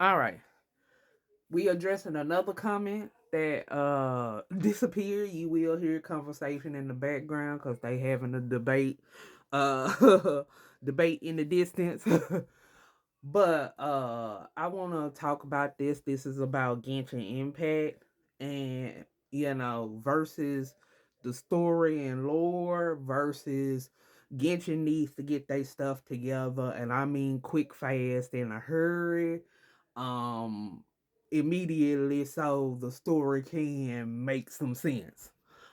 All right. We addressing another comment that disappeared. You will hear conversation in the background because they having a debate. Debate in the distance. But I want to talk about this. This is about Genshin Impact and versus the story and lore versus Genshin needs to get their stuff together, and I mean quick, fast, in a hurry, um, immediately, so the story can make some sense.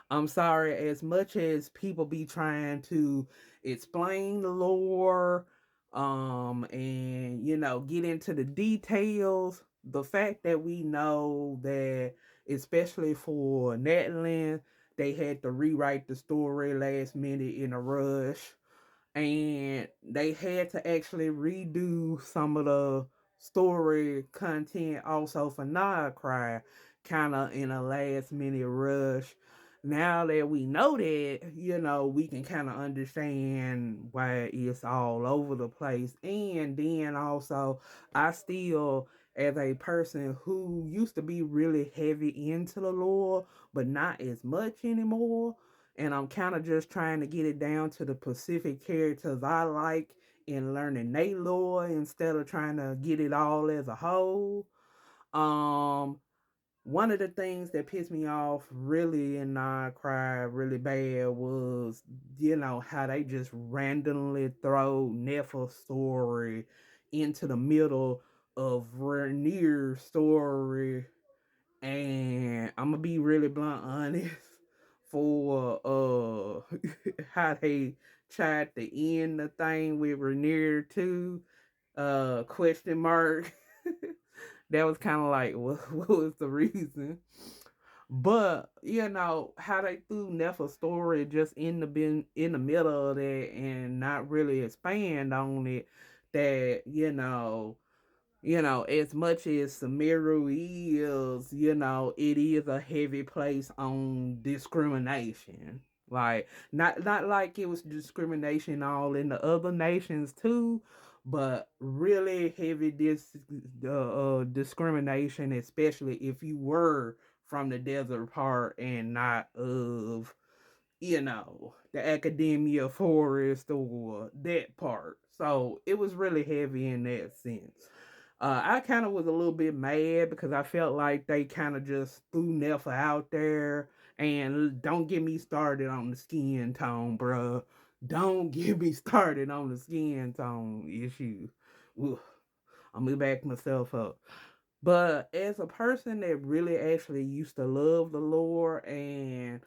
I'm sorry, as much as people be trying to explain the lore, and get into the details, the fact that we know that, especially for Natlan, they had to rewrite the story last minute in a rush, and they had to actually redo some of the story content also for Nightcry, kind of in a last minute rush. Now that we know that, we can kind of understand why it's all over the place. And then also, I still, as a person who used to be really heavy into the lore, but not as much anymore, and I'm kind of just trying to get it down to the specific characters I like and learning they lore instead of trying to get it all as a whole. Um, One of the things that pissed me off really and I cried really bad was, how they just randomly throw Neffa's story into the middle of Rainier's story, and I'm gonna be really blunt honest for how they tried to end the thing with Rainier too, question mark. That was kind of like what was the reason? But how they threw Neffa's story just in the middle of that and not really expand on it. That as much as Sumeru is, it is a heavy place on discrimination. Like not like it was discrimination all in the other nations too, but really heavy discrimination, especially if you were from the desert part and not of the academia forest or that part. So it was really heavy in that sense. I kind of was a little bit mad because I felt like they kind of just threw Neffa out there. And don't get me started on the skin tone, bruh. Don't get me started on the skin tone issue. Ooh, I'm gonna back myself up. But as a person that really actually used to love the lore and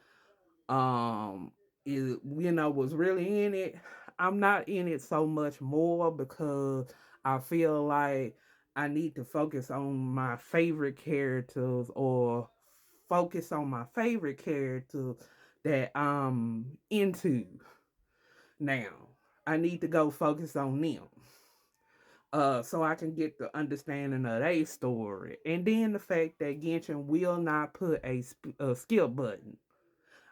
um is was really in it, I'm not in it so much more because I feel like I need to focus on my favorite characters, or focus on my favorite characters that I'm into now. I need to go focus on them, so I can get the understanding of their story. And then the fact that Genshin will not put a skip button.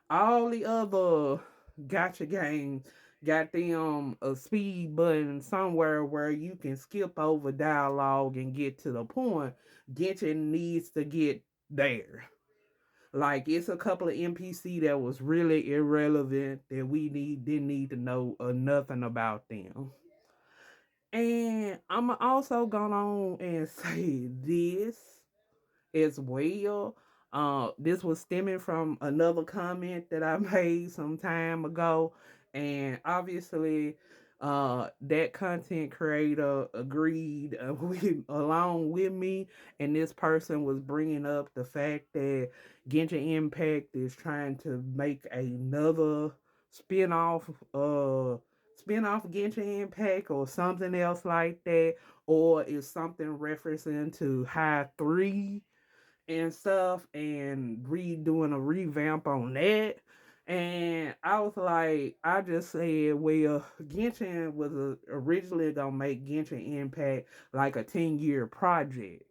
All the other gotcha games got them a speed button somewhere where you can skip over dialogue and get to the point. Genshin needs to get there. Like, it's a couple of NPC that was really irrelevant that we didn't need to know nothing about them. And I'm also going on and say this as well. This was stemming from another comment that I made some time ago, and obviously, that content creator agreed along with me, and this person was bringing up the fact that Genshin Impact is trying to make another spin-off spin-off Genshin Impact or something else like that, or is something referencing to High 3 and stuff, and redoing a revamp on that. And I was like, I just said, well, Genshin was originally gonna make Genshin Impact like a 10-year project.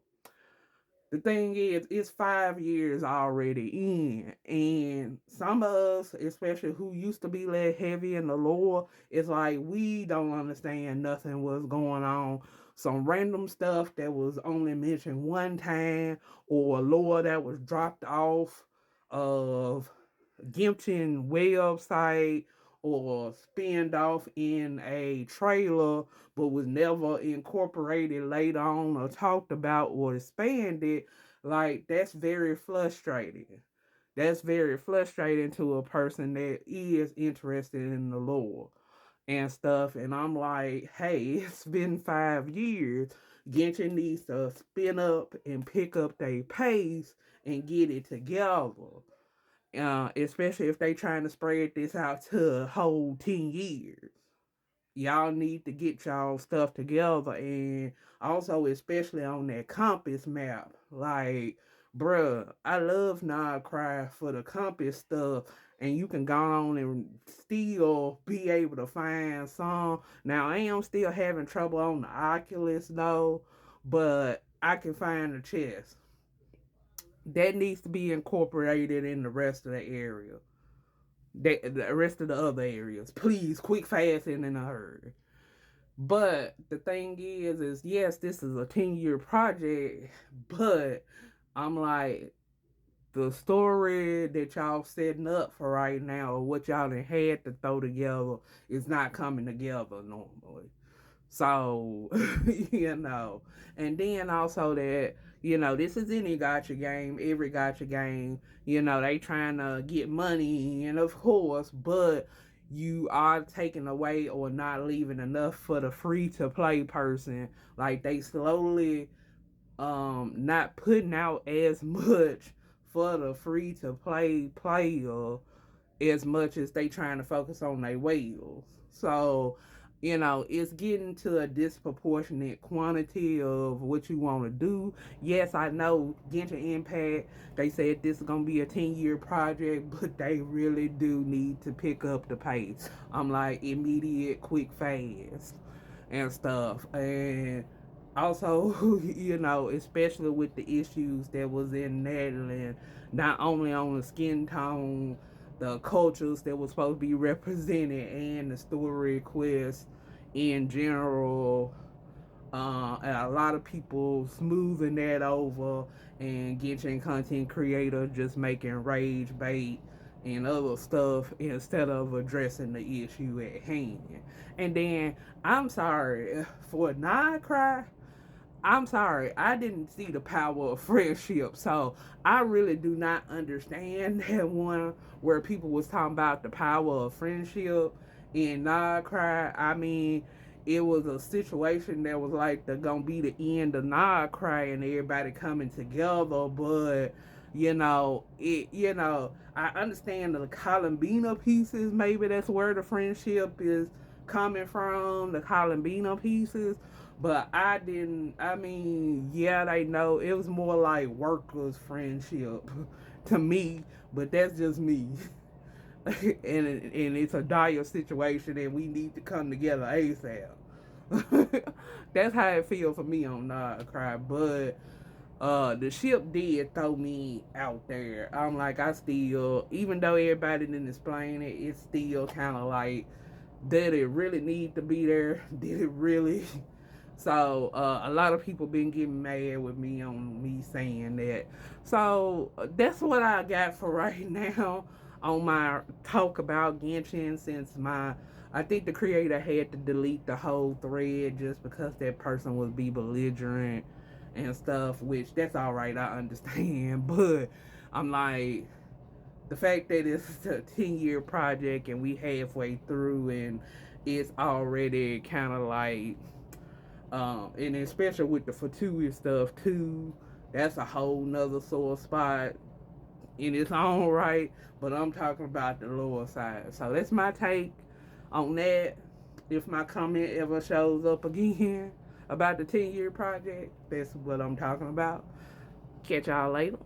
The thing is, it's 5 years already in, and some of us, especially who used to be that heavy in the lore, it's like we don't understand nothing what's going on. some random stuff that was only mentioned one time, or a lore that was dropped off of Genshin website, or spinned off in a trailer but was never incorporated later on or talked about or expanded. Like, that's very frustrating. That's very frustrating to a person that is interested in the lore and stuff. And I'm like, hey, it's been 5 years. Genshin needs to spin up and pick up their pace and get it together. Especially if they trying to spread this out to a whole 10 years. Y'all need to get y'all stuff together, and also especially on that compass map. Like, bruh, I love Nodcry for the compass stuff, and you can go on and still be able to find some. Now I am still having trouble on the Oculus though, but I can find the chest. That needs to be incorporated in the rest of the area. The rest of the other areas. Please, quick, fast, and in a hurry. But the thing is yes, this is a 10-year project, but I'm like, the story that y'all setting up for right now, or what y'all done had to throw together, is not coming together normally. So, and then also that, this is any gotcha game, every gotcha game, they trying to get money, and of course, but you are taking away or not leaving enough for the free to play person. Like, they slowly not putting out as much for the free to play player as much as they trying to focus on their whales. So, it's getting to a disproportionate quantity of what you want to do. Yes, I know Genshin Impact, they said this is going to be a 10-year project, but they really do need to pick up the pace. I'm like, immediate, quick, fast, and stuff. And also, especially with the issues that was in Netherlands, not only on the skin tone, the cultures that was supposed to be represented, and the story quest in general. And a lot of people smoothing that over and getting content creator just making rage bait and other stuff instead of addressing the issue at hand. And then, I'm sorry for not cry. I'm sorry, I didn't see the power of friendship, so I really do not understand that one where people was talking about the power of friendship and not cry. I mean, it was a situation that was like the gonna be the end of not cry and everybody coming together, but I understand the Columbina pieces. Maybe that's where the friendship is coming from, the Columbina pieces, but I didn't. I mean, yeah, they know it was more like workers' friendship to me, but that's just me. And it's a dire situation, and we need to come together ASAP. That's how it feels for me on Cry. But the ship did throw me out there. I'm like, I still, even though everybody didn't explain it, it's still kind of like, did it really need to be there? Did it really? So a lot of people been getting mad with me on me saying that. So that's what I got for right now on my talk about Genshin. Since I think the creator had to delete the whole thread just because that person would be belligerent and stuff, which that's all right, I understand. But I'm like, the fact that it's a 10-year project and we halfway through, and it's already kind of like, and especially with the fortuitous stuff too, that's a whole nother sore spot in its own right. But I'm talking about the lower side. So that's my take on that. If my comment ever shows up again about the 10-year project, that's what I'm talking about. Catch y'all later.